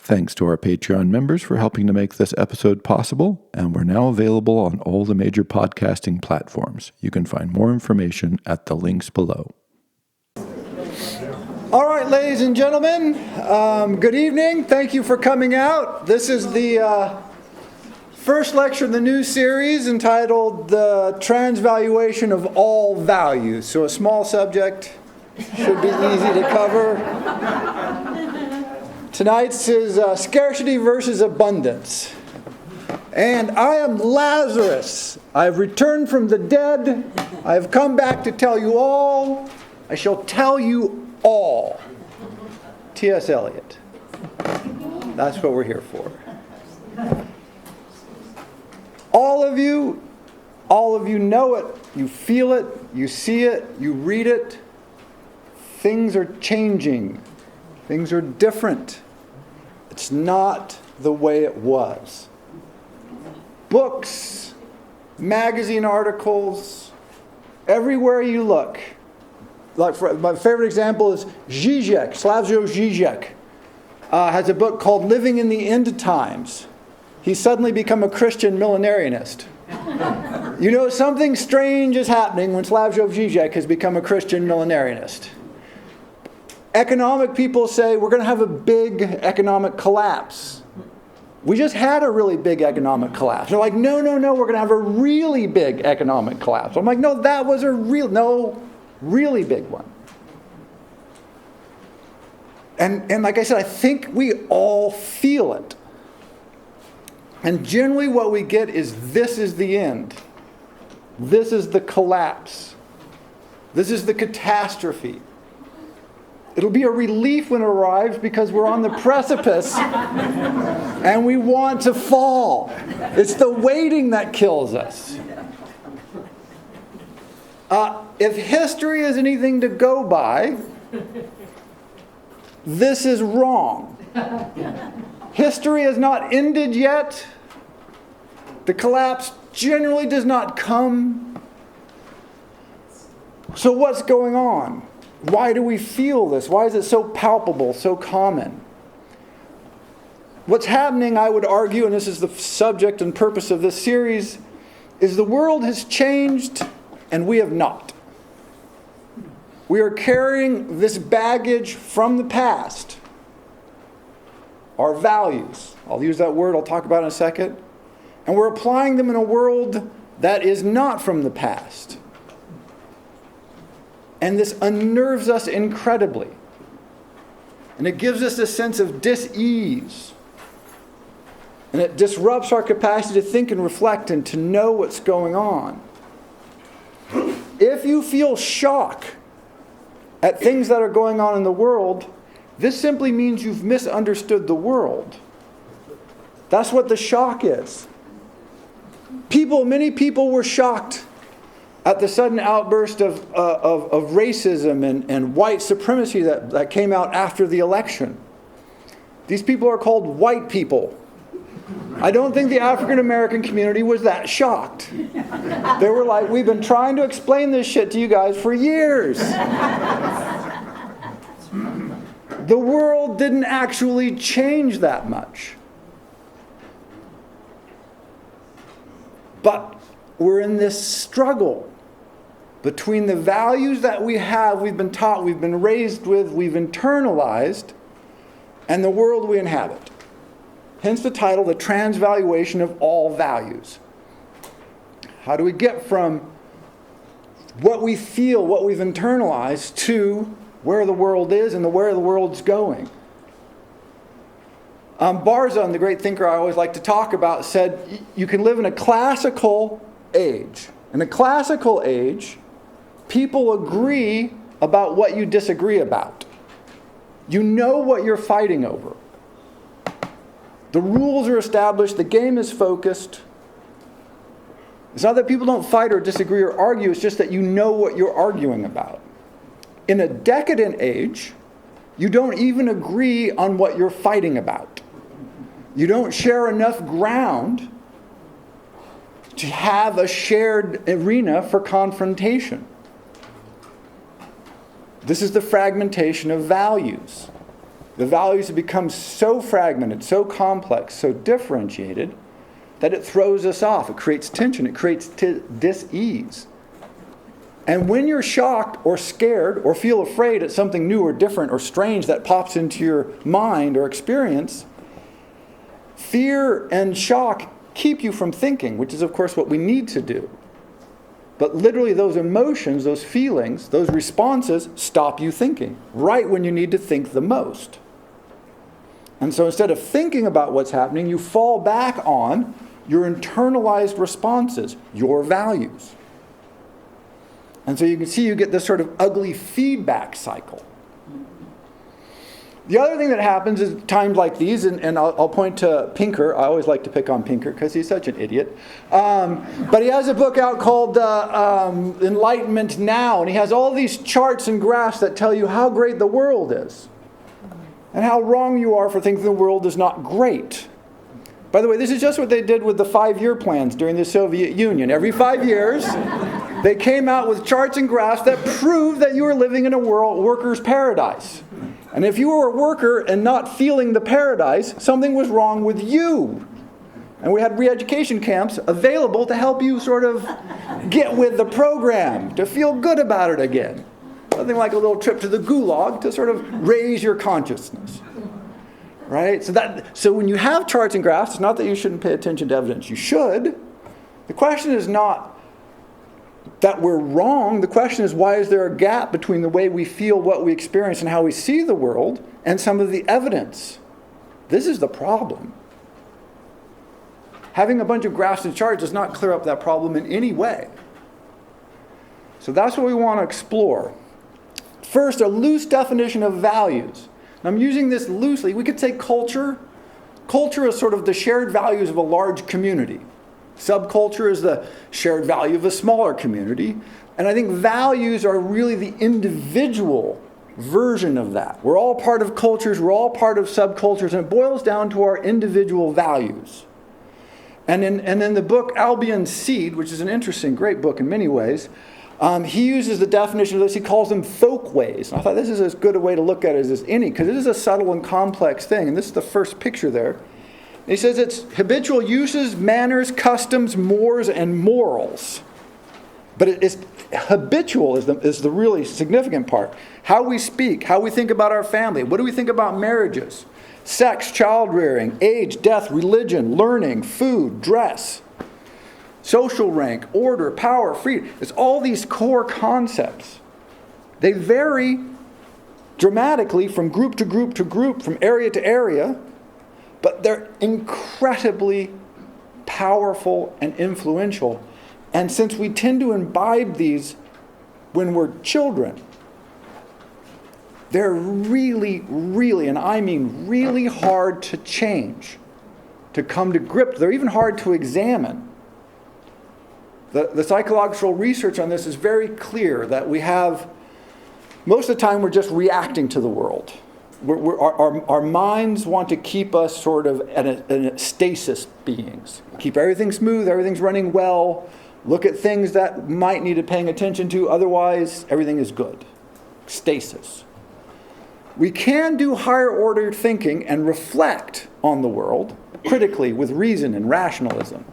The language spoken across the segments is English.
Thanks to our Patreon members for helping to make this episode possible, and we're now available on all the major podcasting platforms. You can find more information at the links below. All right, ladies and gentlemen, good evening. Thank you for coming out. This is the first lecture in the new series entitled The Transvaluation of All Values. So a small subject, should be easy to cover. Tonight's is scarcity versus abundance. And I am Lazarus. I have returned from the dead. I have come back to tell you all. I shall tell you all. T.S. Eliot. That's what we're here for. All of you know it. You feel it. You see it. You read it. Things are changing. Things are different. It's not the way it was. Books, magazine articles, everywhere you look. Like my favorite example is Zizek, Slavoj Zizek, has a book called Living in the End Times. He's suddenly become a Christian millenarianist. You know, something strange is happening when Slavoj Zizek has become a Christian millenarianist. Economic people say we're going to have a big economic collapse. We just had a really big economic collapse. They're like, no, we're going to have a really big economic collapse. I'm like, no, that was really big one. And like I said, I think we all feel it. And generally what we get is this is the end. This is the collapse. This is the catastrophe. It'll be a relief when it arrives because we're on the precipice and we want to fall. It's the waiting that kills us. If history is anything to go by, this is wrong. History has not ended yet. The collapse generally does not come. So what's going on? Why do we feel this? Why is it so palpable, so common? What's happening, I would argue, and this is the subject and purpose of this series, is the world has changed and we have not. We are carrying this baggage from the past, our values. I'll use that word, I'll talk about it in a second. And we're applying them in a world that is not from the past. And this unnerves us incredibly. And it gives us a sense of dis-ease. And it disrupts our capacity to think and reflect and to know what's going on. If you feel shock at things that are going on in the world, this simply means you've misunderstood the world. That's what the shock is. Many people were shocked at the sudden outburst of racism and white supremacy that came out after the election. These people are called white people. I don't think the African American community was that shocked. They were like, we've been trying to explain this shit to you guys for years. The world didn't actually change that much. But we're in this struggle between the values that we've been taught, we've been raised with, we've internalized, and the world we inhabit. Hence the title, The Transvaluation of All Values. How do we get from what we feel, what we've internalized, to where the world is and where the world's going? Barzun, the great thinker I always like to talk about, said you can live in a classical age. In a classical age, people agree about what you disagree about. You know what you're fighting over. The rules are established. The game is focused. It's not that people don't fight or disagree or argue. It's just that you know what you're arguing about. In a decadent age, you don't even agree on what you're fighting about. You don't share enough ground to have a shared arena for confrontation. This is the fragmentation of values. The values have become so fragmented, so complex, so differentiated, that it throws us off. It creates tension. It creates dis-ease. And when you're shocked or scared or feel afraid at something new or different or strange that pops into your mind or experience, fear and shock keep you from thinking, which is, of course, what we need to do. But literally those emotions, those feelings, those responses stop you thinking right when you need to think the most. And so instead of thinking about what's happening, you fall back on your internalized responses, your values. And so you can see you get this sort of ugly feedback cycle. The other thing that happens is times like these, and I'll point to Pinker. I always like to pick on Pinker because he's such an idiot. But he has a book out called Enlightenment Now, and he has all these charts and graphs that tell you how great the world is and how wrong you are for thinking the world is not great. By the way, this is just what they did with the 5-year plans during the Soviet Union. Every 5 years, they came out with charts and graphs that proved that you were living in a worker's paradise. And if you were a worker and not feeling the paradise, something was wrong with you. And we had re-education camps available to help you sort of get with the program, to feel good about it again. Something like a little trip to the gulag to sort of raise your consciousness. Right? So when you have charts and graphs, it's not that you shouldn't pay attention to evidence. You should. The question is not that we're wrong. The question is, why is there a gap between the way we feel, what we experience, and how we see the world, and some of the evidence? This is the problem. Having a bunch of graphs and charts does not clear up that problem in any way. So that's what we want to explore. First, a loose definition of values. I'm using this loosely. We could say culture. Culture is sort of the shared values of a large community. Subculture is the shared value of a smaller community. And I think values are really the individual version of that. We're all part of cultures. We're all part of subcultures. And it boils down to our individual values. And in the book Albion's Seed, which is an interesting, great book in many ways, he uses the definition of this. He calls them folkways. And I thought this is as good a way to look at it as any, because it is a subtle and complex thing. And this is the first picture there. And he says it's habitual uses, manners, customs, mores, and morals. But it's habitual is the really significant part. How we speak, how we think about our family. What do we think about marriages? Sex, child rearing, age, death, religion, learning, food, dress. Social rank, order, power, freedom. It's all these core concepts. They vary dramatically from group to group to group, from area to area, but they're incredibly powerful and influential. And since we tend to imbibe these when we're children, they're really, really, and I mean really hard to change, to come to grips. They're even hard to examine. The psychological research on this is very clear that we have, most of the time we're just reacting to the world. Our minds want to keep us sort of in stasis beings. Keep everything smooth, everything's running well. Look at things that might need paying attention to, otherwise everything is good. Stasis. We can do higher order thinking and reflect on the world critically with reason and rationalism.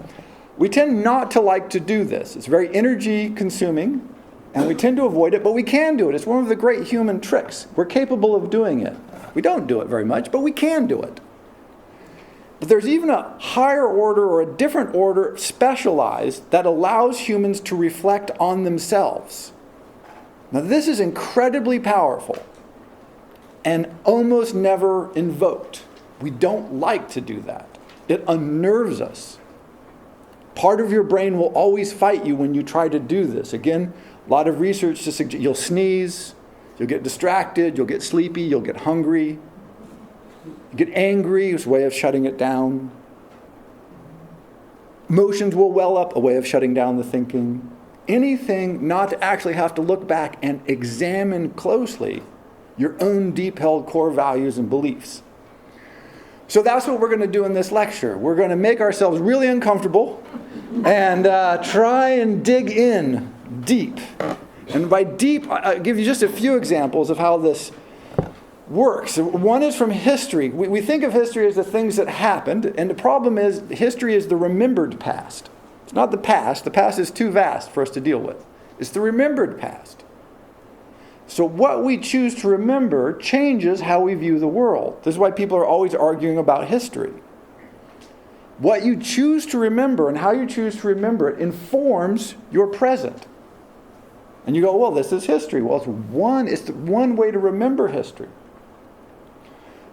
We tend not to like to do this. It's very energy consuming, and we tend to avoid it, but we can do it. It's one of the great human tricks. We're capable of doing it. We don't do it very much, but we can do it. But there's even a higher order or a different order specialized that allows humans to reflect on themselves. Now this is incredibly powerful and almost never invoked. We don't like to do that. It unnerves us. Part of your brain will always fight you when you try to do this. Again, a lot of research to suggest you'll sneeze, you'll get distracted, you'll get sleepy, you'll get hungry, you get angry, it's a way of shutting it down. Emotions will well up, a way of shutting down the thinking. Anything not to actually have to look back and examine closely your own deep-held core values and beliefs. So that's what we're going to do in this lecture. We're going to make ourselves really uncomfortable and try and dig in deep. And by deep, I'll give you just a few examples of how this works. One is from history. We think of history as the things that happened, and the problem is history is the remembered past. It's not the past. The past is too vast for us to deal with. It's the remembered past. So what we choose to remember changes how we view the world. This is why people are always arguing about history. What you choose to remember and how you choose to remember it informs your present. And you go, well, this is history. Well, it's one way to remember history.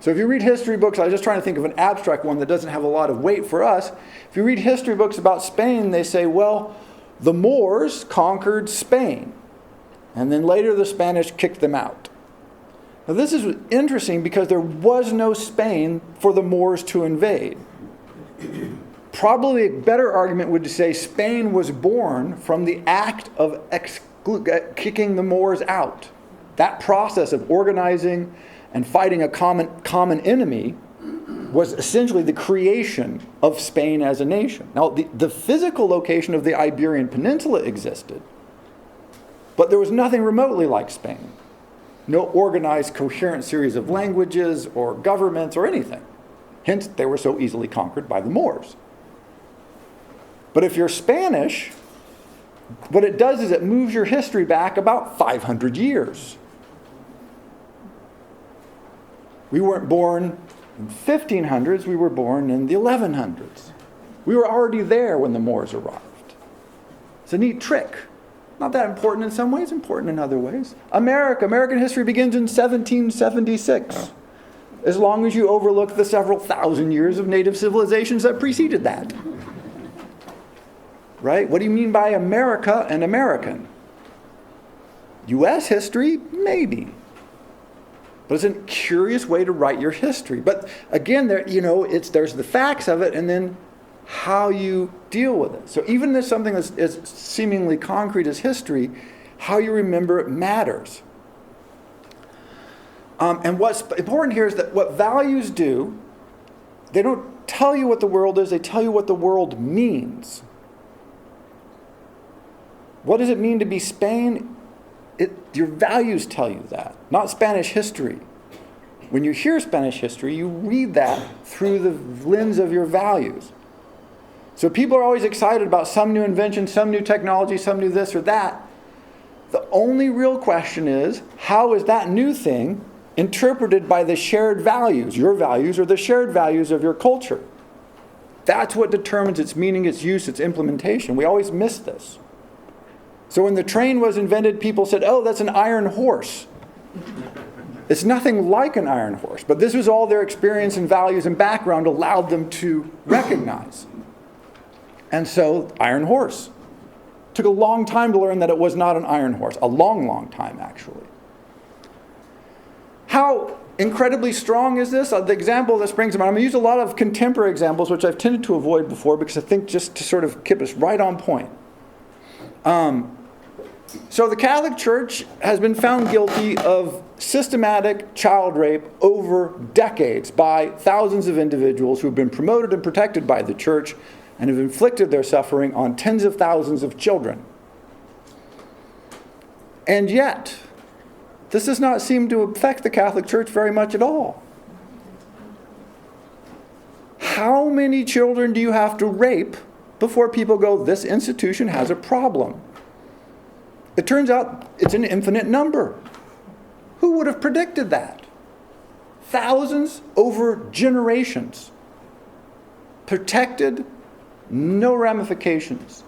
So if you read history books, I was just trying to think of an abstract one that doesn't have a lot of weight for us. If you read history books about Spain, they say, well, the Moors conquered Spain. And then later the Spanish kicked them out. Now this is interesting because there was no Spain for the Moors to invade. Probably a better argument would say Spain was born from the act of kicking the Moors out. That process of organizing and fighting a common enemy was essentially the creation of Spain as a nation. Now, the physical location of the Iberian Peninsula existed, but there was nothing remotely like Spain. No organized, coherent series of languages or governments or anything. Hence, they were so easily conquered by the Moors. But if you're Spanish, what it does is it moves your history back about 500 years. We weren't born in the 1500s, we were born in the 1100s. We were already there when the Moors arrived. It's a neat trick. Not that important in some ways, important in other ways. American history begins in 1776. As long as you overlook the several thousand years of native civilizations that preceded that. Right? What do you mean by America and American? U.S. history? Maybe. But it's a curious way to write your history. But again, there's the facts of it and then how you deal with it. So even if something as seemingly concrete as history, how you remember it matters. And what's important here is that what values do, they don't tell you what the world is, they tell you what the world means. What does it mean to be Spain? Your values tell you that, not Spanish history. When you hear Spanish history, you read that through the lens of your values. So people are always excited about some new invention, some new technology, some new this or that. The only real question is, how is that new thing interpreted by the shared values, your values, or the shared values of your culture? That's what determines its meaning, its use, its implementation. We always miss this. So when the train was invented, people said, oh, that's an iron horse. It's nothing like an iron horse, but this was all their experience and values and background allowed them to recognize. And so, iron horse. Took a long time to learn that it was not an iron horse. A long, long time, actually. How incredibly strong is this? The example that springs to mind, I'm going to use a lot of contemporary examples, which I've tended to avoid before because I think just to sort of keep us right on point. So the Catholic Church has been found guilty of systematic child rape over decades by thousands of individuals who have been promoted and protected by the church and have inflicted their suffering on tens of thousands of children. And yet, this does not seem to affect the Catholic Church very much at all. How many children do you have to rape before people go, this institution has a problem? It turns out it's an infinite number. Who would have predicted that? Thousands over generations. Protected, no ramifications.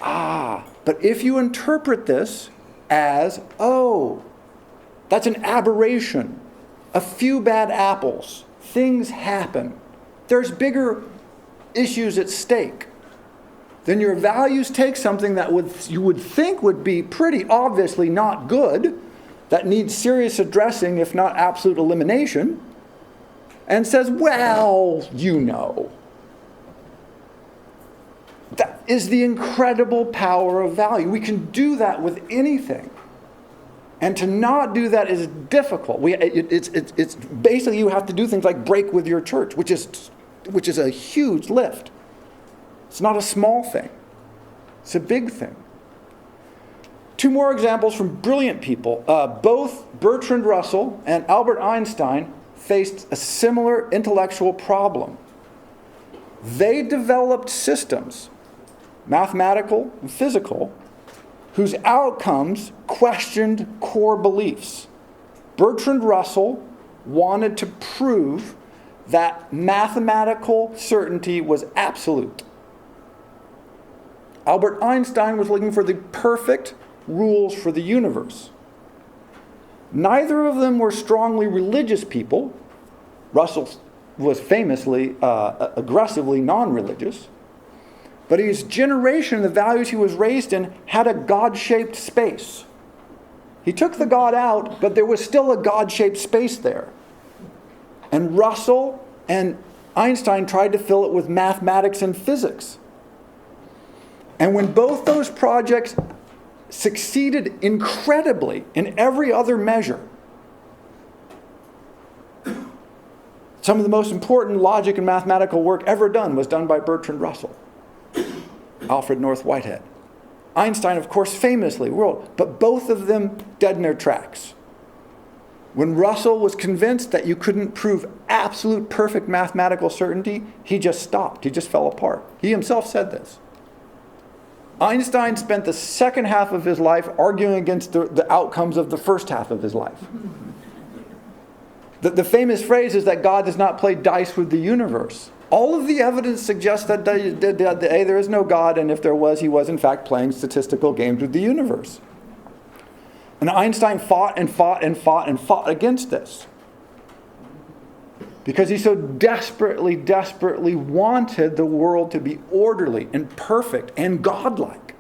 But if you interpret this as, oh, that's an aberration, a few bad apples, things happen, there's bigger issues at stake, then your values take something that you would think would be pretty obviously not good, that needs serious addressing, if not absolute elimination, and says, well, you know. That is the incredible power of value. We can do that with anything. And to not do that is difficult. It's basically you have to do things like break with your church, which is a huge lift. It's not a small thing. It's a big thing. Two more examples from brilliant people. Both Bertrand Russell and Albert Einstein faced a similar intellectual problem. They developed systems, mathematical and physical, whose outcomes questioned core beliefs. Bertrand Russell wanted to prove that mathematical certainty was absolute. Albert Einstein was looking for the perfect rules for the universe. Neither of them were strongly religious people. Russell was famously, aggressively non-religious. But his generation, the values he was raised in, had a God-shaped space. He took the God out, but there was still a God-shaped space there. And Russell and Einstein tried to fill it with mathematics and physics. And when both those projects succeeded incredibly in every other measure, some of the most important logic and mathematical work ever done was done by Bertrand Russell, Alfred North Whitehead. Einstein, of course, famously wrote, but both of them dead in their tracks. When Russell was convinced that you couldn't prove absolute perfect mathematical certainty, he just stopped. He just fell apart. He himself said this. Einstein spent the second half of his life arguing against the outcomes of the first half of his life. The famous phrase is that God does not play dice with the universe. All of the evidence suggests that there is no God, and if there was, he was in fact playing statistical games with the universe. And Einstein fought and fought and fought and fought against this. Because he so desperately, desperately wanted the world to be orderly and perfect and godlike.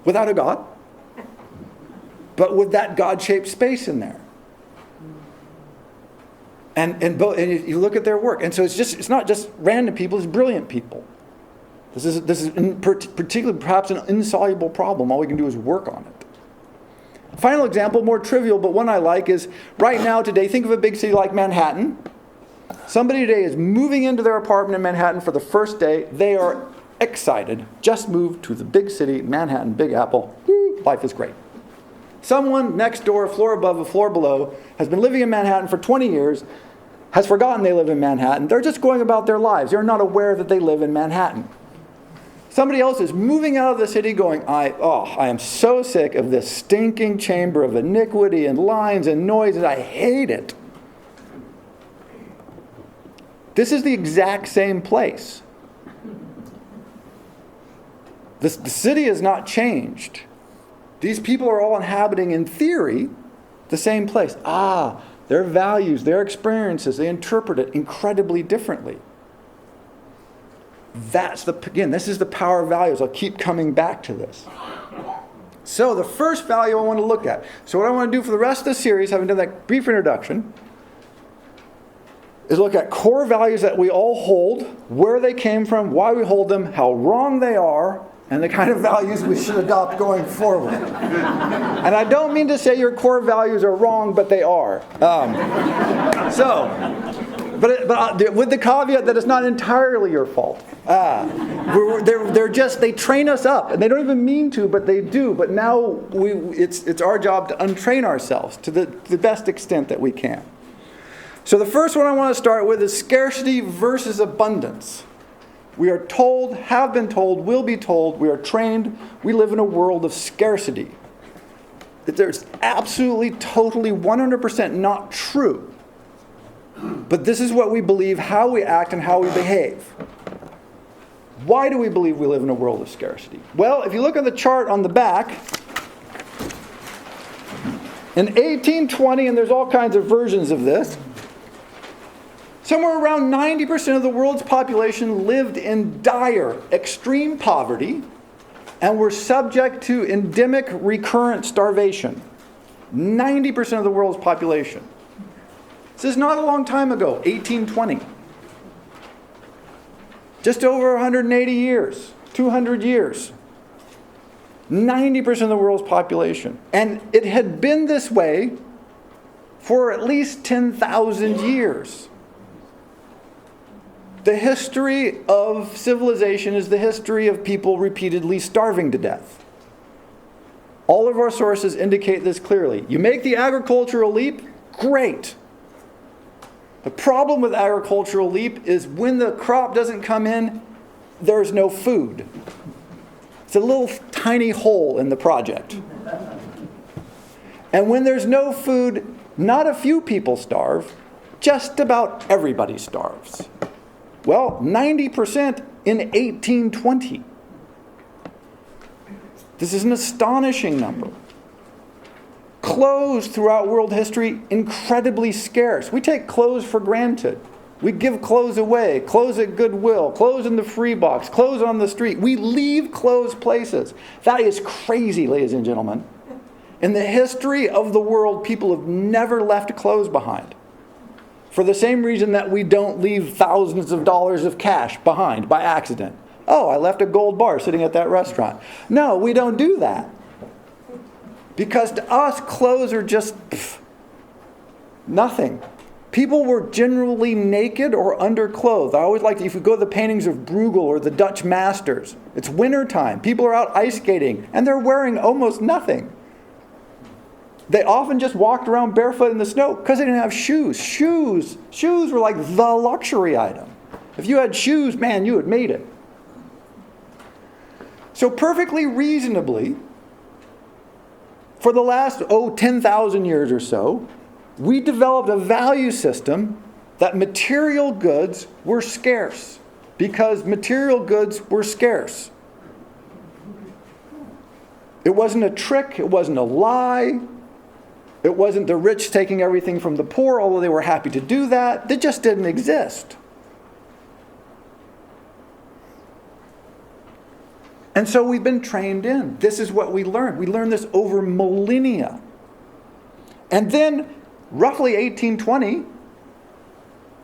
Without a God, but with that God-shaped space in there. And you look at their work, and so it's not just random people, it's brilliant people. This is particularly perhaps an insoluble problem. All we can do is work on it. Final example, more trivial, but one I like, is right now today, think of a big city like Manhattan. Somebody today is moving into their apartment in Manhattan for the first day. They are excited. Just moved to the big city, Manhattan, Big Apple. Woo, life is great. Someone next door, a floor above, a floor below, has been living in Manhattan for 20 years, has forgotten they live in Manhattan. They're just going about their lives. They're not aware that they live in Manhattan. Somebody else is moving out of the city going, I am so sick of this stinking chamber of iniquity and lines and noise, and I hate it. This is the exact same place. The city has not changed. These people are all inhabiting, in theory, the same place. Their values, their experiences, they interpret it incredibly differently. This is the power of values. I'll keep coming back to this. So the first value I want to look at. So what I want to do for the rest of the series, having done that brief introduction, is look at core values that we all hold, where they came from, why we hold them, how wrong they are, and the kind of values we should adopt going forward. And I don't mean to say your core values are wrong, but they are. But with the caveat that it's not entirely your fault. They train us up, and they don't even mean to, but they do. But now it's our job to untrain ourselves to the best extent that we can. So the first one I want to start with is scarcity versus abundance. We are told, have been told, will be told, we are trained, we live in a world of scarcity. There's absolutely, totally, 100% not true. But this is what we believe, how we act, and how we behave. Why do we believe we live in a world of scarcity? Well, if you look at the chart on the back, in 1820, and there's all kinds of versions of this, somewhere around 90% of the world's population lived in dire, extreme poverty and were subject to endemic recurrent starvation. 90% of the world's population. This is not a long time ago, 1820. Just over 180 years, 200 years. 90% of the world's population. And it had been this way for at least 10,000 years. The history of civilization is the history of people repeatedly starving to death. All of our sources indicate this clearly. You make the agricultural leap, great. The problem with agricultural leap is when the crop doesn't come in, there's no food. It's a little tiny hole in the project. And when there's no food, not a few people starve, just about everybody starves. Well, 90% in 1820. This is an astonishing number. Clothes throughout world history, incredibly scarce. We take clothes for granted. We give clothes away, clothes at Goodwill, clothes in the free box, clothes on the street. We leave clothes places. That is crazy, ladies and gentlemen. In the history of the world, people have never left clothes behind. For the same reason that we don't leave thousands of dollars of cash behind by accident. Oh, I left a gold bar sitting at that restaurant. No, we don't do that. Because to us, clothes are just nothing. People were generally naked or underclothed. I always like, if you go to the paintings of Bruegel or the Dutch masters, it's wintertime. People are out ice skating, and they're wearing almost nothing. They often just walked around barefoot in the snow because they didn't have shoes. Shoes were like the luxury item. If you had shoes, man, you had made it. So perfectly reasonably, for the last, 10,000 years or so, we developed a value system that material goods were scarce because material goods were scarce. It wasn't a trick. It wasn't a lie. It wasn't the rich taking everything from the poor, although they were happy to do that. They just didn't exist. And so we've been trained in. This is what we learned. We learned this over millennia. And then, roughly 1820,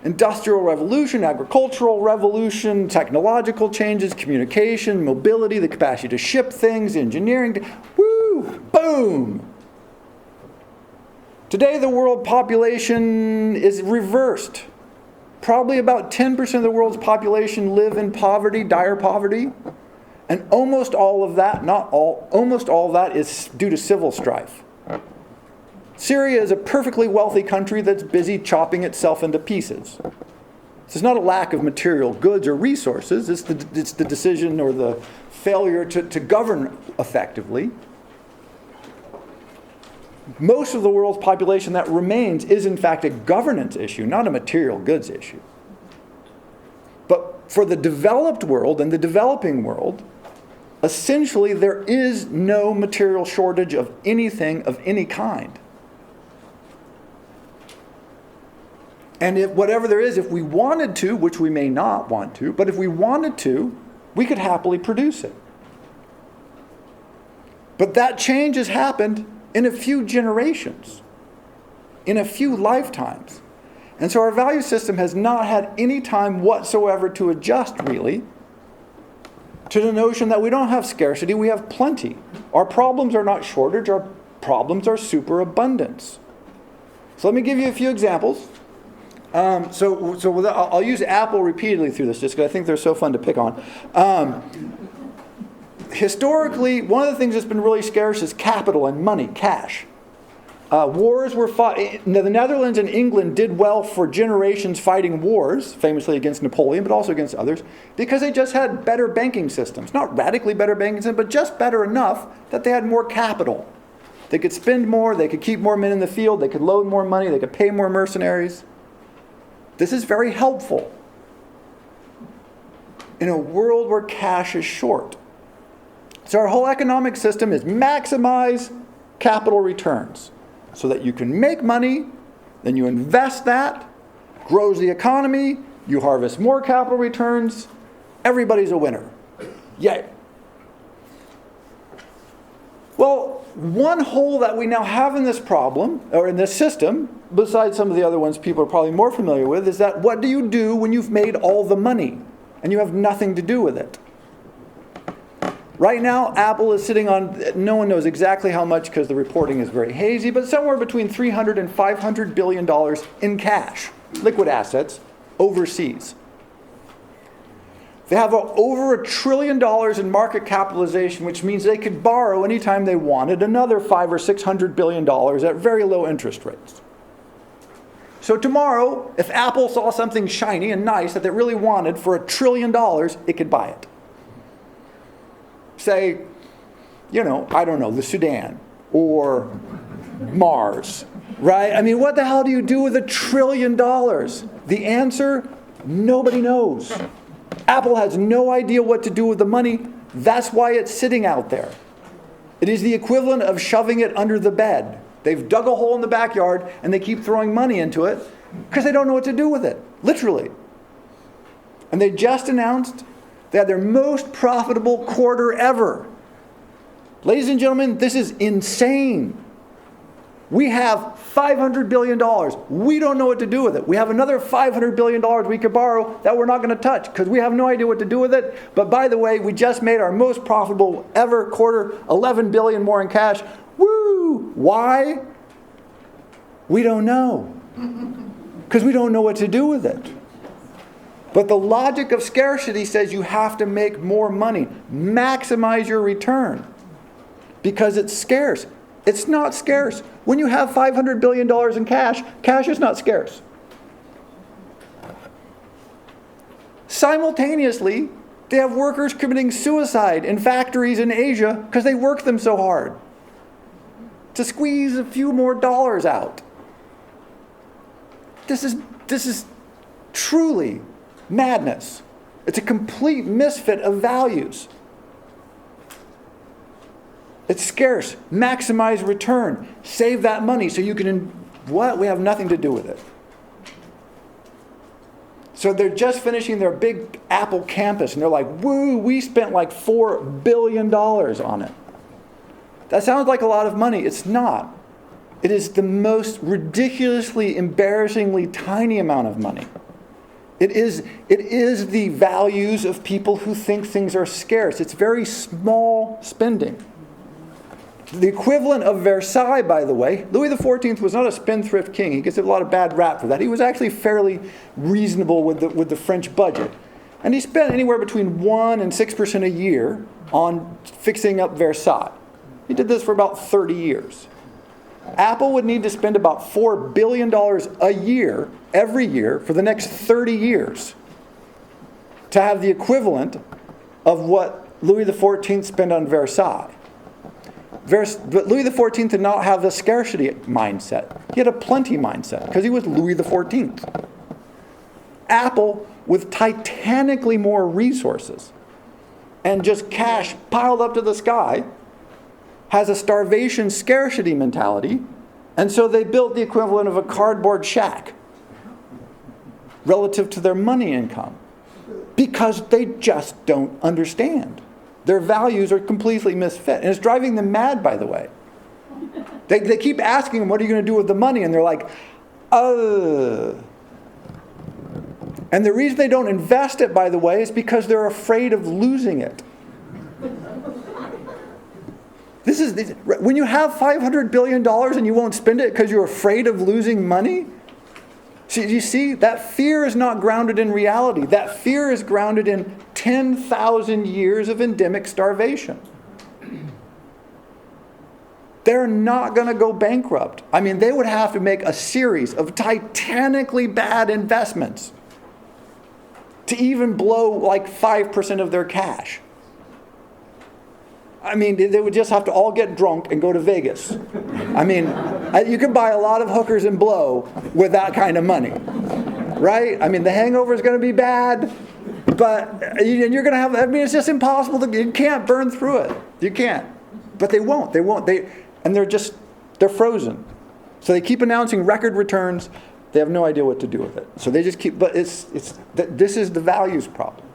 Industrial Revolution, Agricultural Revolution, technological changes, communication, mobility, the capacity to ship things, engineering. Woo! Boom! Today, the world population is reversed. Probably about 10% of the world's population live in poverty, dire poverty. And almost all of that, not all, almost all of that is due to civil strife. Syria is a perfectly wealthy country that's busy chopping itself into pieces. This is not a lack of material goods or resources. It's the decision or the failure to govern effectively. Most of the world's population that remains is in fact a governance issue, not a material goods issue. But for the developed world and the developing world, essentially there is no material shortage of anything of any kind. And if whatever there is, if we wanted to, which we may not want to, but if we wanted to, we could happily produce it. But that change has happened in a few generations, in a few lifetimes. And so our value system has not had any time whatsoever to adjust, really, to the notion that we don't have scarcity, we have plenty. Our problems are not shortage, our problems are superabundance. So let me give you a few examples. I'll use Apple repeatedly through this just because I think they're so fun to pick on. Historically, one of the things that's been really scarce is capital and money, cash. Wars were fought. The Netherlands and England did well for generations fighting wars, famously against Napoleon, but also against others, because they just had better banking systems. Not radically better banking systems, but just better enough that they had more capital. They could spend more, they could keep more men in the field, they could load more money, they could pay more mercenaries. This is very helpful in a world where cash is short. So our whole economic system is maximize capital returns so that you can make money, then you invest that, grows the economy, you harvest more capital returns, everybody's a winner. Yay. Well, one hole that we now have in this problem, or in this system, besides some of the other ones people are probably more familiar with, is that what do you do when you've made all the money and you have nothing to do with it? Right now, Apple is sitting on, no one knows exactly how much because the reporting is very hazy, but somewhere between $300 and $500 billion in cash, liquid assets, overseas. They have over $1 trillion in market capitalization, which means they could borrow anytime they wanted another $500 or $600 billion at very low interest rates. So tomorrow, if Apple saw something shiny and nice that they really wanted for $1 trillion, it could buy it. Say, I don't know, the Sudan or Mars, right? I mean, what the hell do you do with $1 trillion? The answer, nobody knows. Apple has no idea what to do with the money. That's why it's sitting out there. It is the equivalent of shoving it under the bed. They've dug a hole in the backyard and they keep throwing money into it because they don't know what to do with it, literally. And they just announced they had their most profitable quarter ever. Ladies and gentlemen, this is insane. We have $500 billion. We don't know what to do with it. We have another $500 billion we could borrow that we're not going to touch because we have no idea what to do with it. But by the way, we just made our most profitable ever quarter, $11 billion more in cash. Woo! Why? We don't know. Because we don't know what to do with it. But the logic of scarcity says you have to make more money. Maximize your return. Because it's scarce. It's not scarce. When you have $500 billion in cash, cash is not scarce. Simultaneously, they have workers committing suicide in factories in Asia because they work them so hard to squeeze a few more dollars out. This is truly madness. It's a complete misfit of values. It's scarce. Maximize return. Save that money so you can... What? We have nothing to do with it. So they're just finishing their big Apple campus and they're like, woo, we spent like $4 billion on it. That sounds like a lot of money. It's not. It is the most ridiculously, embarrassingly tiny amount of money. It is the values of people who think things are scarce. It's very small spending. The equivalent of Versailles, by the way, Louis XIV was not a spendthrift king. He gets a lot of bad rap for that. He was actually fairly reasonable with the French budget. And he spent anywhere between 1% and 6% a year on fixing up Versailles. He did this for about 30 years. Apple would need to spend about $4 billion a year, every year, for the next 30 years to have the equivalent of what Louis XIV spent on Versailles. But Louis XIV did not have the scarcity mindset. He had a plenty mindset because he was Louis XIV. Apple, with titanically more resources and just cash piled up to the sky, has a starvation scarcity mentality, and so they built the equivalent of a cardboard shack relative to their money income because they just don't understand. Their values are completely misfit. And it's driving them mad, by the way. They keep asking them, what are you going to do with the money? And they're like, And the reason they don't invest it, by the way, is because they're afraid of losing it. When you have $500 billion and you won't spend it because you're afraid of losing money, you see, that fear is not grounded in reality. That fear is grounded in 10,000 years of endemic starvation. They're not going to go bankrupt. I mean, they would have to make a series of titanically bad investments to even blow like 5% of their cash. I mean, they would just have to all get drunk and go to Vegas. I mean, you can buy a lot of hookers and blow with that kind of money, right? I mean, the hangover is going to be bad, but you're going to have, I mean, it's just impossible. You can't burn through it. You can't. But they won't. And they're frozen. So they keep announcing record returns. They have no idea what to do with it. So they just keep, but this is the values problem.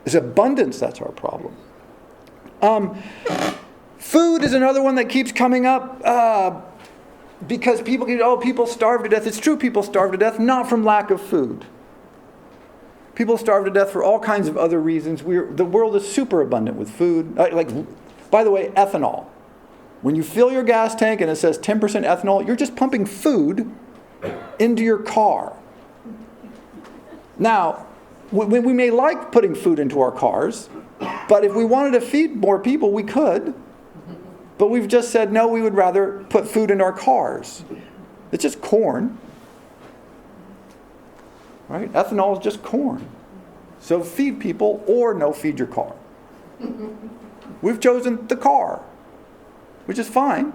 It's abundance that's our problem. Food is another one that keeps coming up because people starve to death. It's true, people starve to death, not from lack of food. People starve to death for all kinds of other reasons. The world is super abundant with food. By the way, ethanol. When you fill your gas tank and it says 10% ethanol, you're just pumping food into your car. Now, We may like putting food into our cars, but if we wanted to feed more people, we could. But we've just said, no, we would rather put food in our cars. It's just corn. Right? Ethanol is just corn. So feed people or no, feed your car. We've chosen the car, which is fine.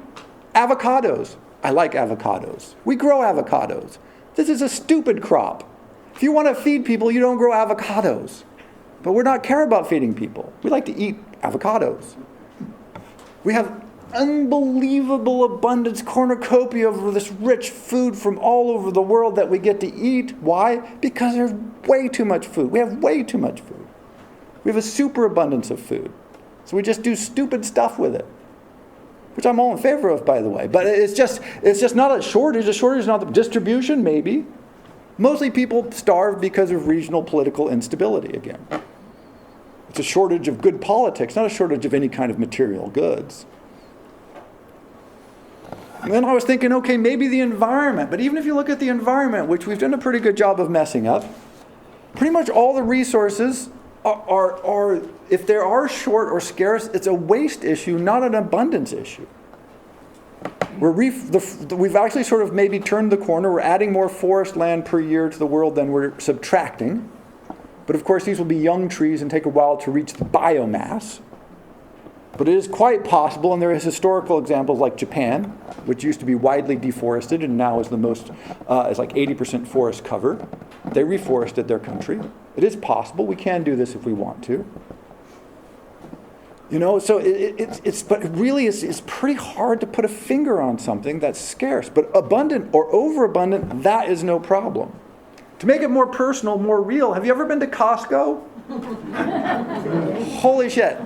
Avocados. I like avocados. We grow avocados. This is a stupid crop. If you want to feed people, you don't grow avocados. But we're not care about feeding people. We like to eat avocados. We have unbelievable abundance, cornucopia of this rich food from all over the world that we get to eat. Why? Because there's way too much food. We have way too much food. We have a superabundance of food. So we just do stupid stuff with it. Which I'm all in favor of, by the way. But it's just not a shortage. A shortage is not the distribution, maybe. Mostly people starve because of regional political instability again. It's a shortage of good politics, not a shortage of any kind of material goods. And then I was thinking, okay, maybe the environment. But even if you look at the environment, which we've done a pretty good job of messing up, pretty much all the resources are if they are short or scarce, it's a waste issue, not an abundance issue. We've actually sort of maybe turned the corner. We're adding more forest land per year to the world than we're subtracting. But of course, these will be young trees and take a while to reach the biomass. But it is quite possible, and there is historical examples like Japan, which used to be widely deforested and now is the most, is like 80% forest cover. They reforested their country. It is possible. We can do this if we want to. You know, so but it really is pretty hard to put a finger on something that's scarce. But abundant or overabundant, that is no problem. To make it more personal, more real, have you ever been to Costco? Holy shit.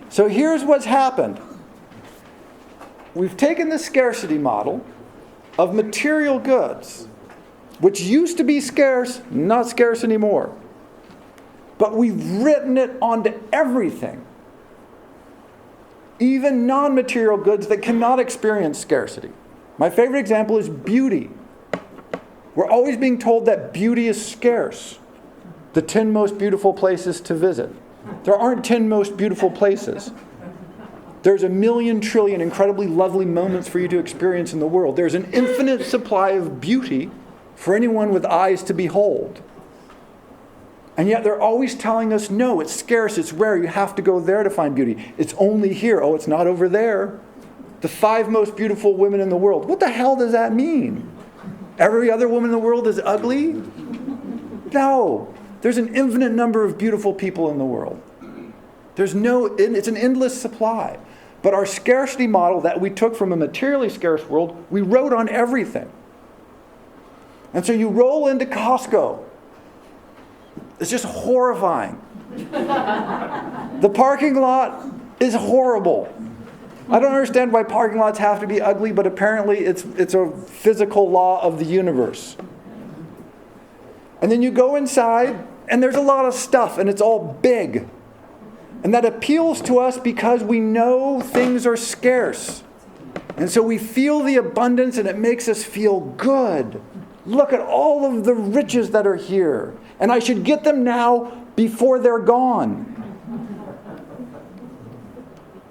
So here's what's happened. We've taken the scarcity model of material goods, which used to be scarce, not scarce anymore. But we've written it onto everything. Even non-material goods that cannot experience scarcity. My favorite example is beauty. We're always being told that beauty is scarce. The 10 most beautiful places to visit. There aren't 10 most beautiful places. There's 1,000,000 trillion incredibly lovely moments for you to experience in the world. There's an infinite supply of beauty for anyone with eyes to behold. And yet they're always telling us, no, it's scarce, it's rare, you have to go there to find beauty. It's only here. Oh, it's not over there. The 5 most beautiful women in the world. What the hell does that mean? Every other woman in the world is ugly? No. There's an infinite number of beautiful people in the world. It's an endless supply. But our scarcity model that we took from a materially scarce world, we wrote on everything. And so you roll into Costco. It's just horrifying. The parking lot is horrible. I don't understand why parking lots have to be ugly, but apparently it's a physical law of the universe. And then you go inside, and there's a lot of stuff, and it's all big. And that appeals to us because we know things are scarce. And so we feel the abundance, and it makes us feel good. Look at all of the riches that are here. And I should get them now before they're gone.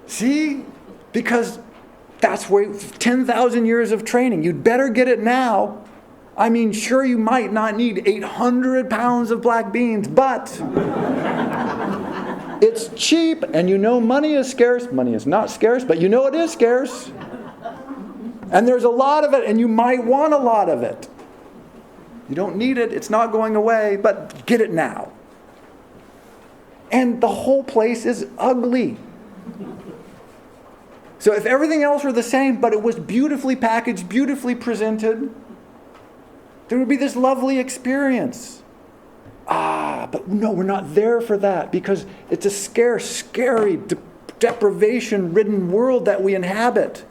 See? Because that's where 10,000 years of training. You'd better get it now. I mean, sure, you might not need 800 pounds of black beans, but it's cheap, and you know money is scarce. Money is not scarce, but you know it is scarce. And there's a lot of it, and you might want a lot of it. You don't need it, it's not going away, but get it now. And the whole place is ugly. So if everything else were the same, but it was beautifully packaged, beautifully presented, there would be this lovely experience. But no, we're not there for that because it's a scarce, scary, deprivation-ridden world that we inhabit.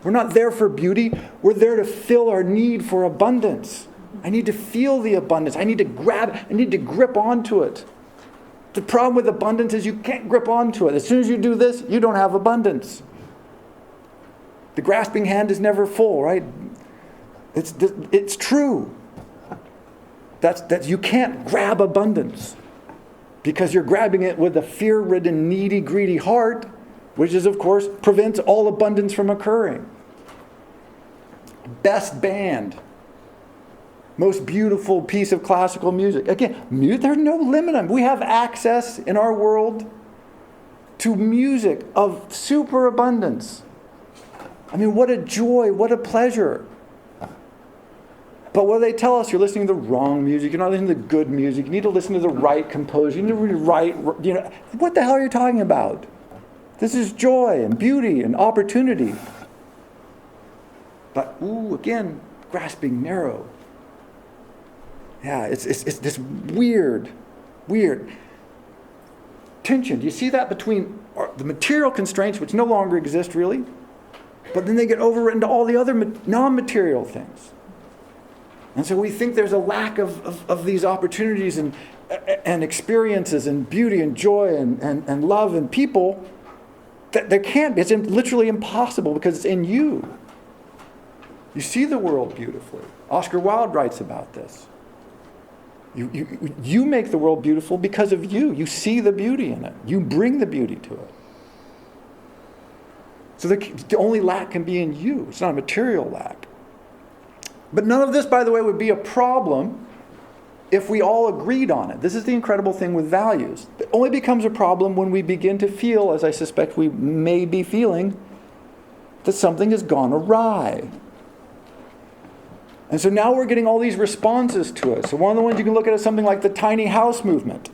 We're not there for beauty. We're there to fill our need for abundance. I need to feel the abundance. I need to grip onto it. The problem with abundance is you can't grip onto it. As soon as you do this, you don't have abundance. The grasping hand is never full, right? It's true. That's you can't grab abundance because you're grabbing it with a fear-ridden, needy, greedy heart, which is, of course, prevents all abundance from occurring. Best band. Most beautiful piece of classical music. Again, there's no limit on it. We have access in our world to music of superabundance. I mean, what a joy, what a pleasure. But what do they tell us? You're listening to the wrong music. You're not listening to the good music. You need to listen to the right composer. You need to write, what the hell are you talking about? This is joy and beauty and opportunity. But, again, grasping narrow. Yeah, it's this weird tension. Do you see that between the material constraints, which no longer exist really, but then they get overwritten to all the other non-material things? And so we think there's a lack of these opportunities and experiences and beauty and joy and love and people. That there can't be. It's literally impossible because it's in you. You see the world beautifully. Oscar Wilde writes about this. You make the world beautiful because of you. You see the beauty in it. You bring the beauty to it. So the only lack can be in you. It's not a material lack. But none of this, by the way, would be a problem if we all agreed on it. This is the incredible thing with values. It only becomes a problem when we begin to feel, as I suspect we may be feeling, that something has gone awry. And so now we're getting all these responses to it. So one of the ones you can look at is something like the tiny house movement.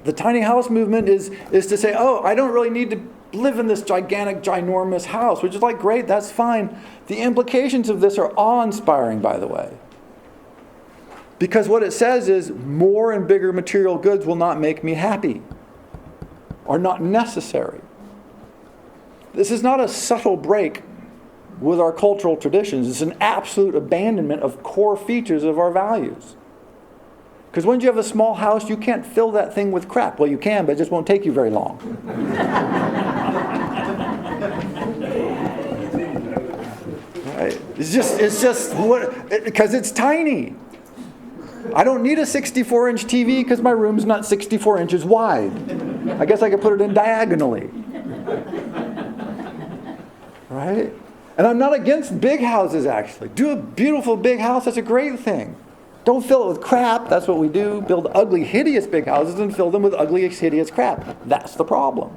The tiny house movement is to say, I don't really need to live in this gigantic, ginormous house, which is like, great, that's fine. The implications of this are awe-inspiring, by the way. Because what it says is more and bigger material goods will not make me happy, are not necessary. This is not a subtle break with our cultural traditions. It's an absolute abandonment of core features of our values. Because when you have a small house, you can't fill that thing with crap. Well, you can, but it just won't take you very long. Right? It's just because it's tiny. I don't need a 64-inch TV because my room's not 64 inches wide. I guess I could put it in diagonally. Right? And I'm not against big houses, actually. Do a beautiful big house, that's a great thing. Don't fill it with crap, that's what we do. Build ugly, hideous big houses and fill them with ugly, hideous crap. That's the problem.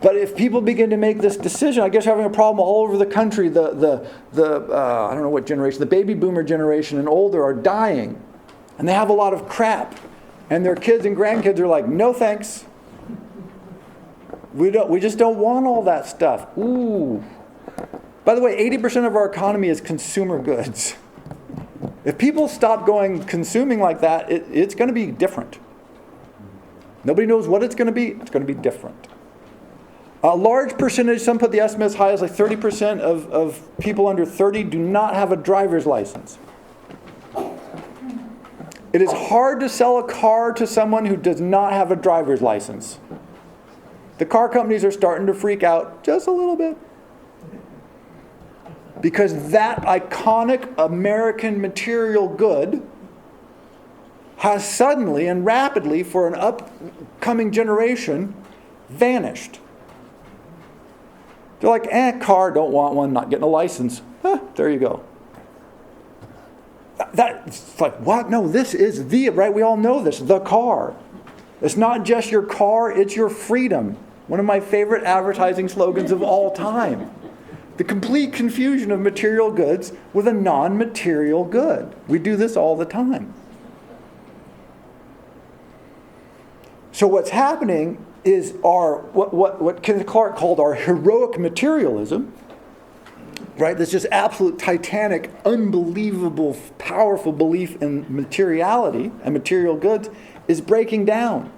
But if people begin to make this decision, I guess you're having a problem all over the country. I don't know what generation, the baby boomer generation and older are dying. And they have a lot of crap. And their kids and grandkids are like, no thanks. We just don't want all that stuff. Ooh. By the way, 80% of our economy is consumer goods. If people stop consuming like that, it's going to be different. Nobody knows what it's going to be. It's going to be different. A large percentage, some put the estimate as high as like 30% of people under 30 do not have a driver's license. It is hard to sell a car to someone who does not have a driver's license. The car companies are starting to freak out just a little bit. Because that iconic American material good has suddenly and rapidly, for an upcoming generation, vanished. They're like, car, don't want one, not getting a license. There you go. That's like, what? No, this is right? We all know this, the car. It's not just your car, it's your freedom. One of my favorite advertising slogans of all time. The complete confusion of material goods with a non-material good. We do this all the time. So what's happening is what Kenneth Clark called our heroic materialism, right? This just absolute titanic, unbelievable, powerful belief in materiality and material goods is breaking down.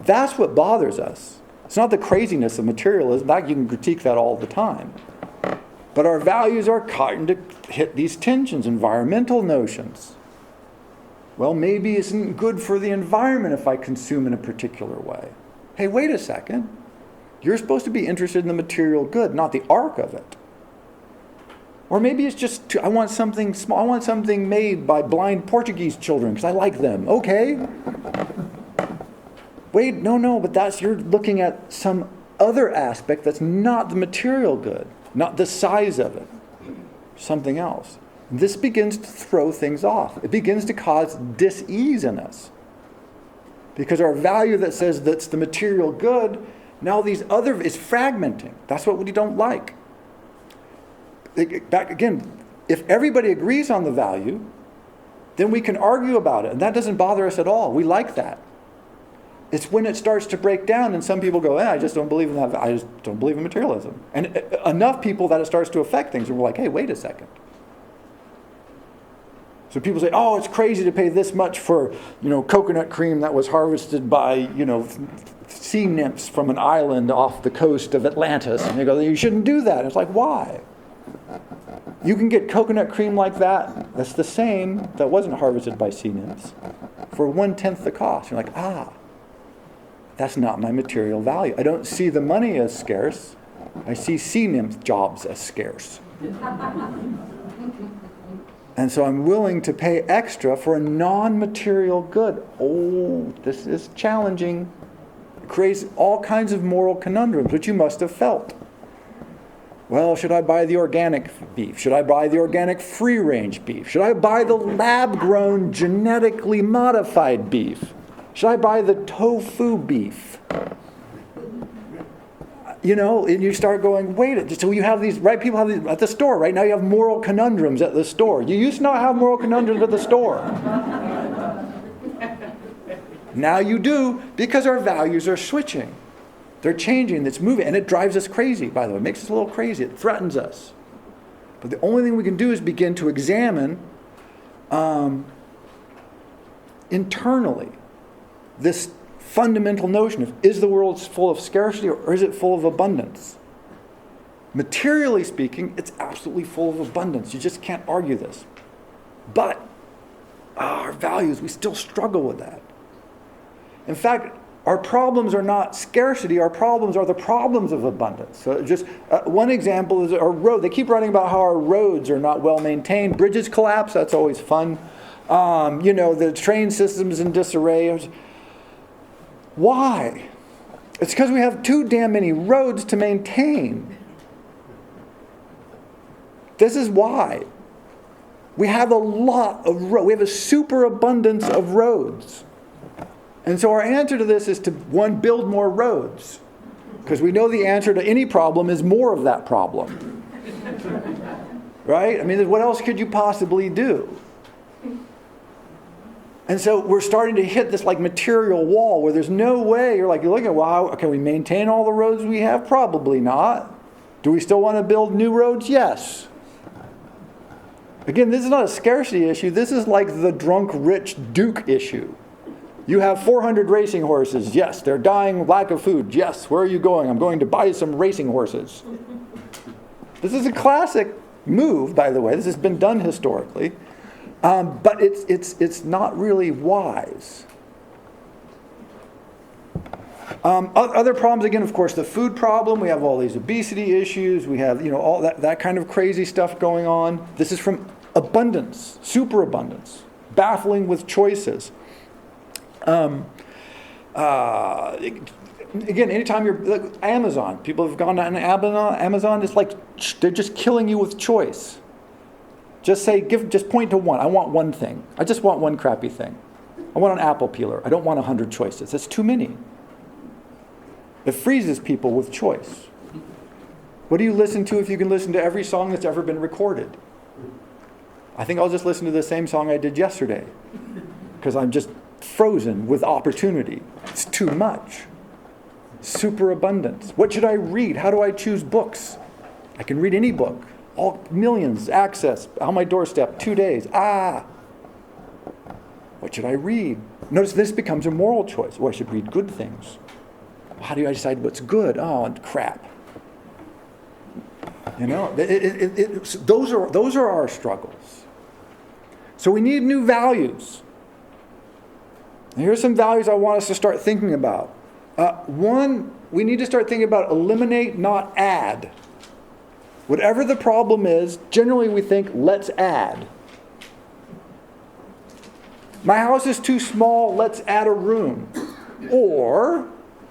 That's what bothers us. It's not the craziness of materialism. In fact, you can critique that all the time. But our values are starting to hit these tensions, environmental notions. Well, maybe it isn't good for the environment if I consume in a particular way. Hey, wait a second. You're supposed to be interested in the material good, not the arc of it. Or maybe it's just, I want something small. I want something made by blind Portuguese children because I like them. Okay. Wait, no, but you're looking at some other aspect that's not the material good, not the size of it, something else. This begins to throw things off. It begins to cause dis-ease in us. Because our value that says that's the material good, now is fragmenting. That's what we don't like. Back again, if everybody agrees on the value, then we can argue about it. And that doesn't bother us at all. We like that. It's when it starts to break down and some people go, I just don't believe in that. I just don't believe in materialism. And enough people that it starts to affect things. And we're like, hey, wait a second. So people say, it's crazy to pay this much for, coconut cream that was harvested by, sea nymphs from an island off the coast of Atlantis. And they go, you shouldn't do that. And it's like, why? You can get coconut cream like that's the same, that wasn't harvested by sea nymphs, for 1/10 the cost. You're like, that's not my material value. I don't see the money as scarce. I see sea nymph jobs as scarce. And so I'm willing to pay extra for a non-material good. This is challenging. It creates all kinds of moral conundrums, which you must have felt. Well, should I buy the organic beef? Should I buy the organic free-range beef? Should I buy the lab-grown, genetically modified beef? Should I buy the tofu beef? And you start going, wait, so you have these, right? People have these at the store. Right now you have moral conundrums at the store. You used to not have moral conundrums at the store. Now you do, because our values are switching. They're changing, it's moving, and it drives us crazy, by the way. It makes us a little crazy. It threatens us. But the only thing we can do is begin to examine internally this fundamental notion of, is the world full of scarcity or is it full of abundance? Materially speaking, it's absolutely full of abundance. You just can't argue this. But our values, we still struggle with that. In fact, our problems are not scarcity. Our problems are the problems of abundance. So just one example is our road. They keep writing about how our roads are not well maintained. Bridges collapse. That's always fun. The train system's in disarray. Why? It's because we have too damn many roads to maintain. This is why. We have a lot of roads. We have a superabundance of roads. And so our answer to this is to, one, build more roads. Because we know the answer to any problem is more of that problem. Right? I mean, what else could you possibly do? And so we're starting to hit this material wall where there's no way. You're looking at, well, can we maintain all the roads we have? Probably not. Do we still want to build new roads? Yes. Again, this is not a scarcity issue. This is like the drunk rich Duke issue. You have 400 racing horses. Yes. They're dying, lack of food. Yes. Where are you going? I'm going to buy some racing horses. This is a classic move, by the way. This has been done historically. But it's not really wise. Other problems, again, of course, the food problem. We have all these obesity issues. We have, all that kind of crazy stuff going on. This is from abundance, superabundance, baffling with choices. Again, anytime you're Amazon, people have gone on Amazon. It's like they're just killing you with choice. Just point to one. I want one thing. I just want one crappy thing. I want an apple peeler. I don't want 100 choices. That's too many. It freezes people with choice. What do you listen to if you can listen to every song that's ever been recorded? I think I'll just listen to the same song I did yesterday because I'm just frozen with opportunity. It's too much. Superabundance. What should I read? How do I choose books? I can read any book. All millions, access, on my doorstep, 2 days. What should I read? Notice this becomes a moral choice. I should read good things. How do I decide what's good? Crap. Those are our struggles. So we need new values. And here's some values I want us to start thinking about. One, we need to start thinking about eliminate, not add. Whatever the problem is, generally we think, let's add. My house is too small, let's add a room. Or,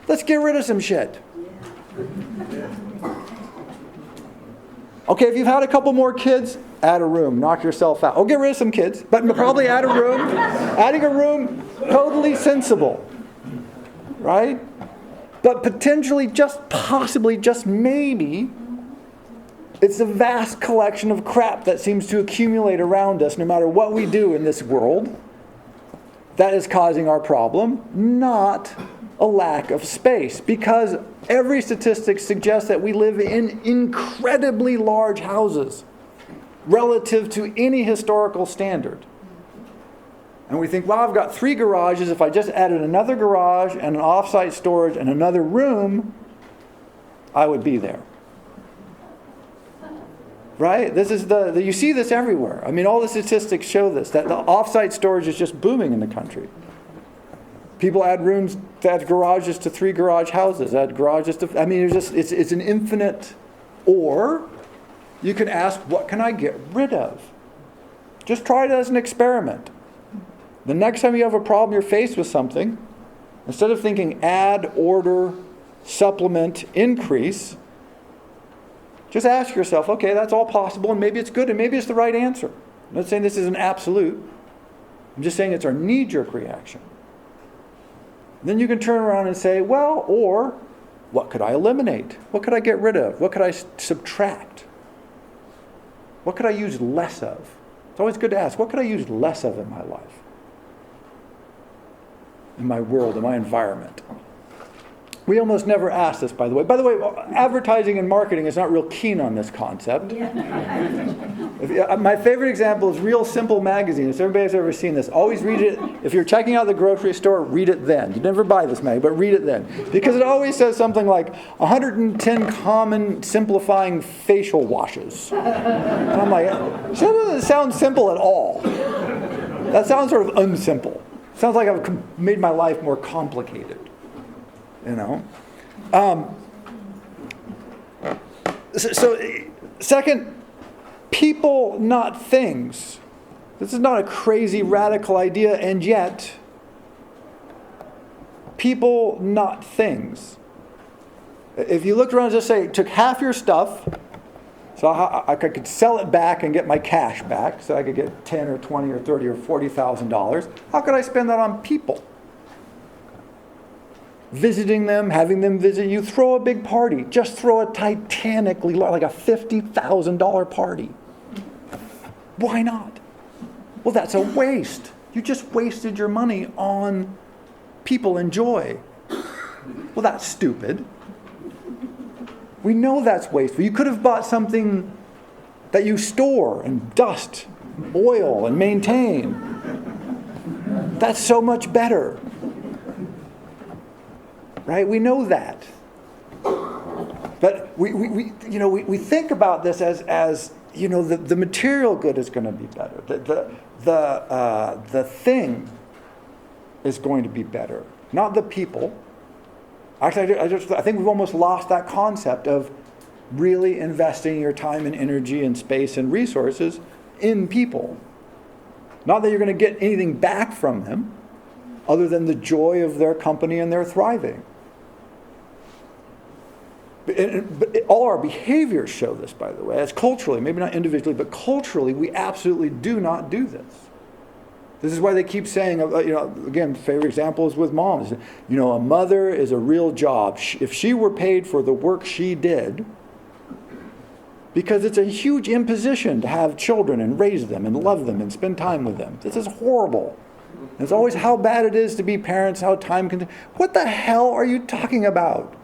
let's get rid of some shit. Okay, if you've had a couple more kids, add a room, knock yourself out. Oh, get rid of some kids, but probably add a room. Adding a room, totally sensible. Right? But potentially, just possibly, just maybe, it's a vast collection of crap that seems to accumulate around us no matter what we do in this world that is causing our problem, not a lack of space. Because every statistic suggests that we live in incredibly large houses relative to any historical standard. And we think, well, I've got 3 garages. If I just added another garage and an off-site storage and another room, I would be there. Right? This is you see this everywhere. I mean, all the statistics show this, that the off-site storage is just booming in the country. People add garages to 3 garage houses, add garages to, I mean, it's an infinite. Or you can ask, what can I get rid of? Just try it as an experiment. The next time you have a problem, you're faced with something, instead of thinking add, order, supplement, increase, just ask yourself, okay, that's all possible, and maybe it's good, and maybe it's the right answer. I'm not saying this is an absolute. I'm just saying it's our knee-jerk reaction. Then you can turn around and say, well, or what could I eliminate? What could I get rid of? What could I subtract? What could I use less of? It's always good to ask, what could I use less of in my life? In my world, in my environment? We almost never ask this, by the way. By the way, advertising and marketing is not real keen on this concept. My favorite example is Real Simple magazine. If everybody's ever seen this, always read it. If you're checking out the grocery store, read it then. You never buy this magazine, but read it then. Because it always says something like 110 common simplifying facial washes. And I'm like, that doesn't sound simple at all. That sounds sort of unsimple. Sounds like I've made my life more complicated. You know? So, second, people, not things. This is not a crazy, radical idea, and yet, people, not things. If you looked around and just say, took half your stuff, so I could sell it back and get my cash back, so I could get $10 or $20 or $30 or $40,000. How could I spend that on people? Visiting them, having them visit you, throw a big party. Just throw a titanically, like a $50,000 party. Why not? Well, that's a waste. You just wasted your money on people and joy. Well, that's stupid. We know that's wasteful. You could have bought something that you store and dust, oil, and maintain. That's so much better. Right? We know that. But we think about this as the material good is going to be better. The thing is going to be better, not the people. Actually, I think we've almost lost that concept of really investing your time and energy and space and resources in people. Not that you're going to get anything back from them other than the joy of their company and their thriving. But all our behaviors show this, by the way. As culturally, maybe not individually, but culturally, we absolutely do not do this. This is why they keep saying, again, favorite example is with moms. A mother is a real job. If she were paid for the work she did, because it's a huge imposition to have children and raise them and love them and spend time with them. This is horrible. It's always how bad it is to be parents, how time can... What the hell are you talking about?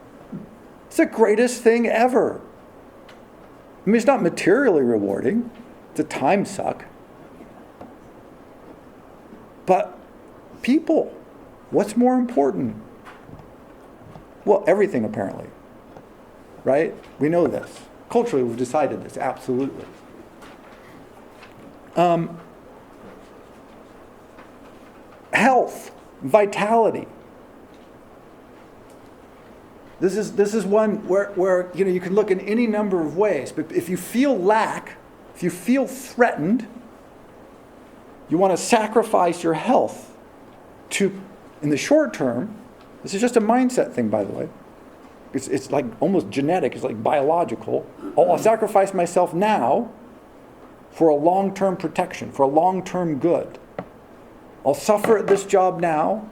It's the greatest thing ever. I mean, it's not materially rewarding. It's a time suck. But people, what's more important? Well, everything apparently. Right? We know this. Culturally, we've decided this, absolutely. Health, vitality. This is one where you can look in any number of ways. But if you feel lack, if you feel threatened, you want to sacrifice your health to, in the short term, this is just a mindset thing, by the way. It's like almost genetic, it's like biological. I'll sacrifice myself now for a long-term protection, for a long-term good. I'll suffer at this job now,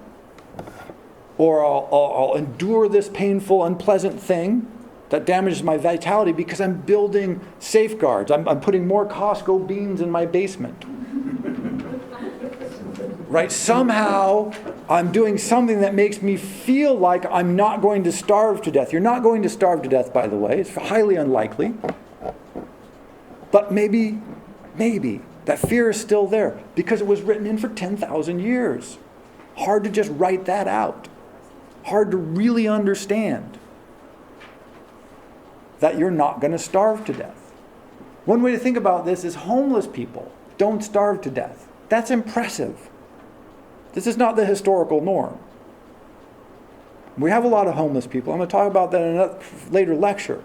or I'll endure this painful, unpleasant thing that damages my vitality because I'm building safeguards. I'm putting more Costco beans in my basement. Right? Somehow I'm doing something that makes me feel like I'm not going to starve to death. You're not going to starve to death, by the way. It's highly unlikely. But maybe that fear is still there because it was written in for 10,000 years. Hard to just write that out. Hard to really understand that you're not going to starve to death. One way to think about this is homeless people don't starve to death. That's impressive. This is not the historical norm. We have a lot of homeless people. I'm going to talk about that in a later lecture.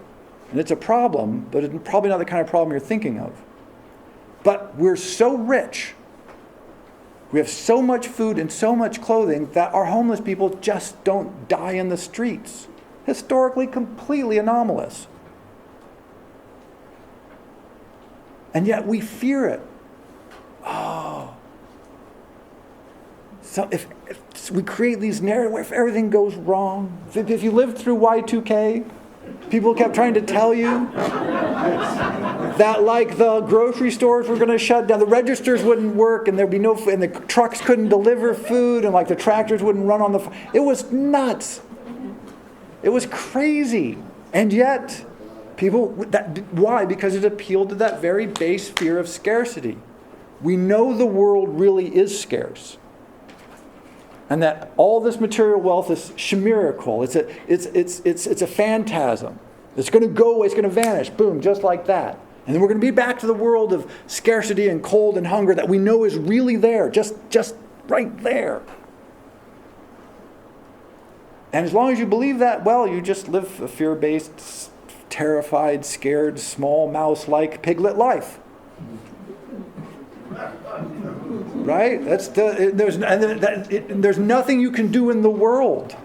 And it's a problem, but it's probably not the kind of problem you're thinking of. But we're so rich, we have so much food and so much clothing that our homeless people just don't die in the streets. Historically, completely anomalous. And yet we fear it. Oh. So if we create these narratives where if everything goes wrong, if you lived through Y2K, people kept trying to tell you that like the grocery stores were going to shut down, the registers wouldn't work, and there'd be no food, and the trucks couldn't deliver food, and like the tractors wouldn't run on the. It was nuts. It was crazy, and yet people. Why? Because it appealed to that very base fear of scarcity. We know the world really is scarce. And that all this material wealth is chimerical. It's a phantasm. It's going to go away. It's going to vanish. Boom, just like that. And then we're going to be back to the world of scarcity and cold and hunger that we know is really there, just right there. And as long as you believe that, well, you just live a fear-based, terrified, scared, small mouse-like piglet life. Right? There's nothing you can do in the world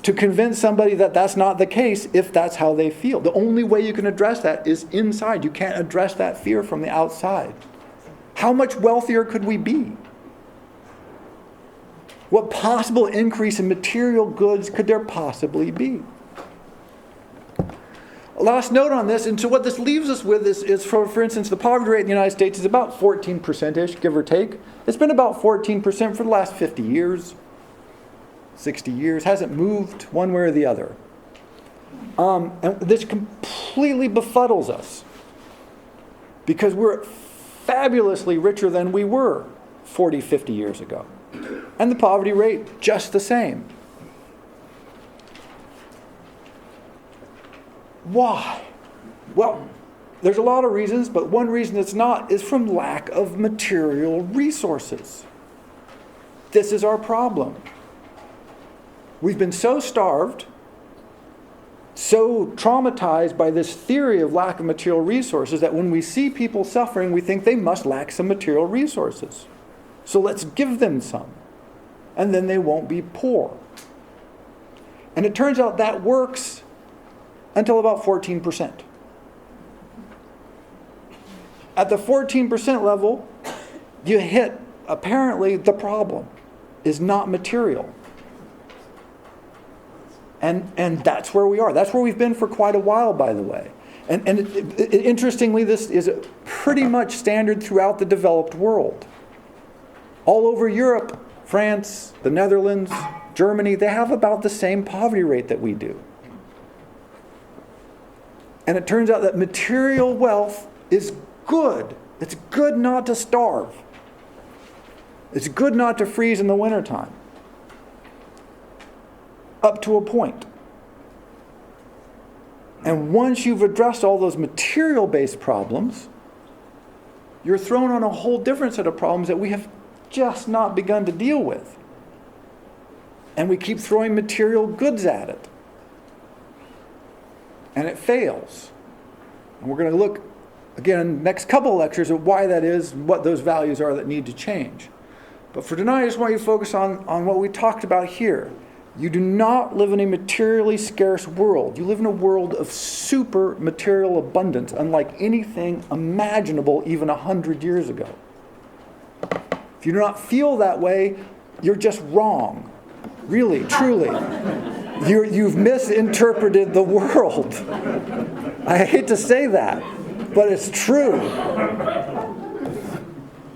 to convince somebody that that's not the case if that's how they feel. The only way you can address that is inside. You can't address that fear from the outside. How much wealthier could we be? What possible increase in material goods could there possibly be? Last note on this, and so what this leaves us with is for instance, the poverty rate in the United States is about 14%-ish, give or take. It's been about 14% for the last 50 years, 60 years, hasn't moved one way or the other. And this completely befuddles us because we're fabulously richer than we were 40, 50 years ago. And the poverty rate, just the same. Why? Well, there's a lot of reasons, but one reason it's not is from lack of material resources. This is our problem. We've been so starved, so traumatized by this theory of lack of material resources that when we see people suffering, we think they must lack some material resources. So let's give them some, and then they won't be poor. And it turns out that works until about 14%. At the 14% level, you hit, apparently, the problem is not material. And that's where we are. That's where we've been for quite a while, by the way. And interestingly, this is pretty much standard throughout the developed world. All over Europe, France, the Netherlands, Germany, they have about the same poverty rate that we do. And it turns out that material wealth is good. It's good not to starve. It's good not to freeze in the wintertime. Up to a point. And once you've addressed all those material-based problems, you're thrown on a whole different set of problems that we have just not begun to deal with. And we keep throwing material goods at it. And it fails. And we're going to look, again, next couple of lectures at why that is, what those values are that need to change. But for tonight, I just want you to focus on what we talked about here. You do not live in a materially scarce world. You live in a world of super material abundance, unlike anything imaginable even 100 years ago. If you do not feel that way, you're just wrong. Really, truly. You've misinterpreted the world. I hate to say that, but it's true.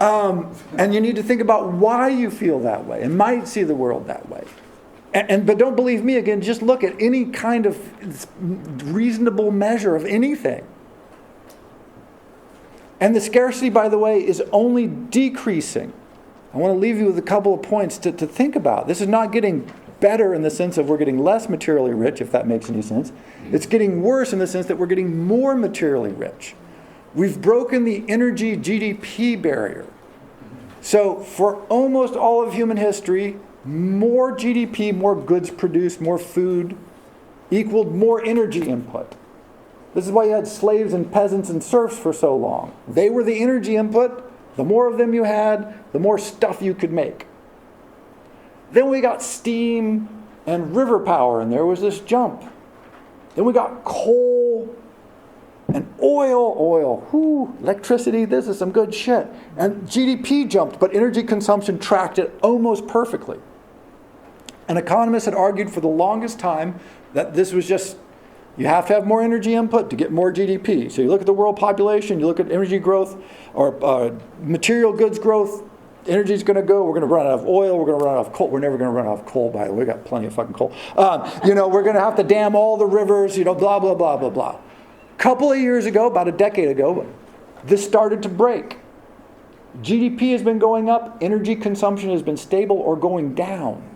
And you need to think about why you feel that way and might see the world that way. But don't believe me, again, just look at any kind of reasonable measure of anything. And the scarcity, by the way, is only decreasing. I want to leave you with a couple of points to think about. This is not getting better in the sense of we're getting less materially rich, if that makes any sense. It's getting worse in the sense that we're getting more materially rich. We've broken the energy GDP barrier. So for almost all of human history, more GDP, more goods produced, more food, equaled more energy input. This is why you had slaves and peasants and serfs for so long. They were the energy input. The more of them you had, the more stuff you could make. Then we got steam and river power, and there was this jump. Then we got coal and oil, electricity, this is some good shit. And GDP jumped, but energy consumption tracked it almost perfectly. And economists had argued for the longest time that this was just, you have to have more energy input to get more GDP. So you look at the world population, you look at energy growth, or material goods growth, energy's going to go, we're going to run out of oil, we're going to run out of coal. We're never going to run out of coal, by the way, we got plenty of fucking coal. We're going to have to dam all the rivers, blah, blah, blah, blah, blah. Couple of years ago, about a decade ago, this started to break. GDP has been going up, energy consumption has been stable or going down.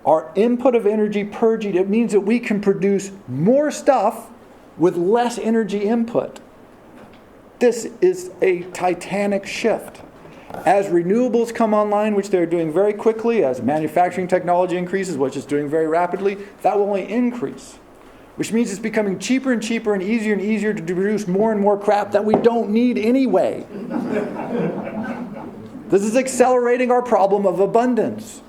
Our input of energy per GDP, it means that we can produce more stuff with less energy input. This is a titanic shift. As renewables come online, which they're doing very quickly, as manufacturing technology increases, which it's doing very rapidly, that will only increase. Which means it's becoming cheaper and cheaper and easier to produce more and more crap that we don't need anyway. This is accelerating our problem of abundance.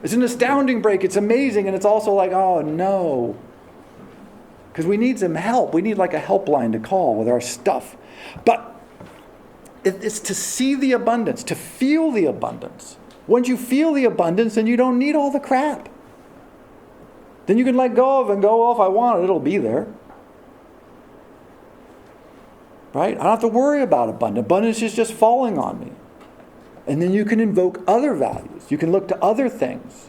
It's an astounding break. It's amazing, and it's also like, oh no. Because we need some help. We need like a helpline to call with our stuff. But it's to see the abundance, to feel the abundance. Once you feel the abundance, then you don't need all the crap. Then you can let go of and go, if I want it, it'll be there. Right? I don't have to worry about abundance. Abundance is just falling on me. And then you can invoke other values. You can look to other things.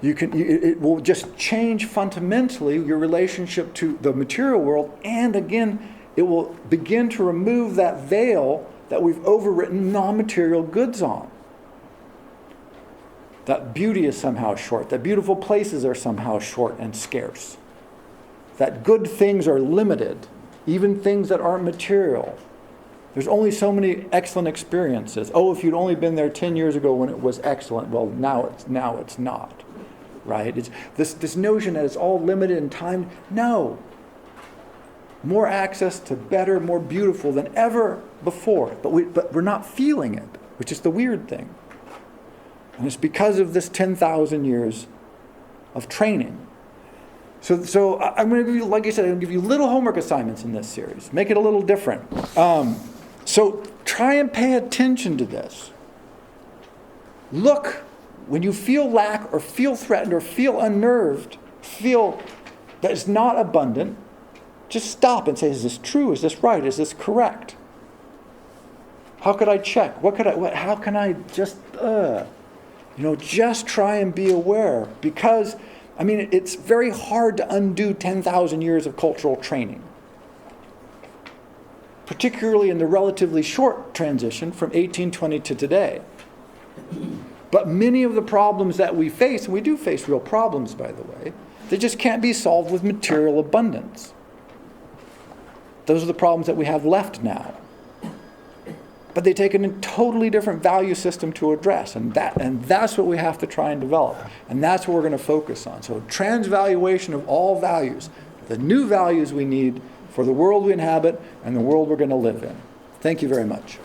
It will just change fundamentally your relationship to the material world. And again, it will begin to remove that veil that we've overwritten non-material goods on. That beauty is somehow short. That beautiful places are somehow short and scarce. That good things are limited. Even things that aren't material. There's only so many excellent experiences. Oh, if you'd only been there 10 years ago when it was excellent. Well, now it's not. Right? It's this notion that it's all limited in time. No. More access to better, more beautiful than ever before. But we're not feeling it, which is the weird thing. And it's because of this 10,000 years of training. So I'm going to give you, like I said, I'm going to give you little homework assignments in this series. Make it a little different. So try and pay attention to this. Look, when you feel lack or feel threatened or feel unnerved, feel that it's not abundant, just stop and say, is this true? Is this right? Is this correct? How could I check? How can I just... just try and be aware, because, it's very hard to undo 10,000 years of cultural training, particularly in the relatively short transition from 1820 to today. But many of the problems that we face, and we do face real problems, by the way, they just can't be solved with material abundance. Those are the problems that we have left now. but they take a totally different value system to address. And that's what we have to try and develop. And that's what we're going to focus on. So transvaluation of all values, the new values we need for the world we inhabit and the world we're going to live in. Thank you very much.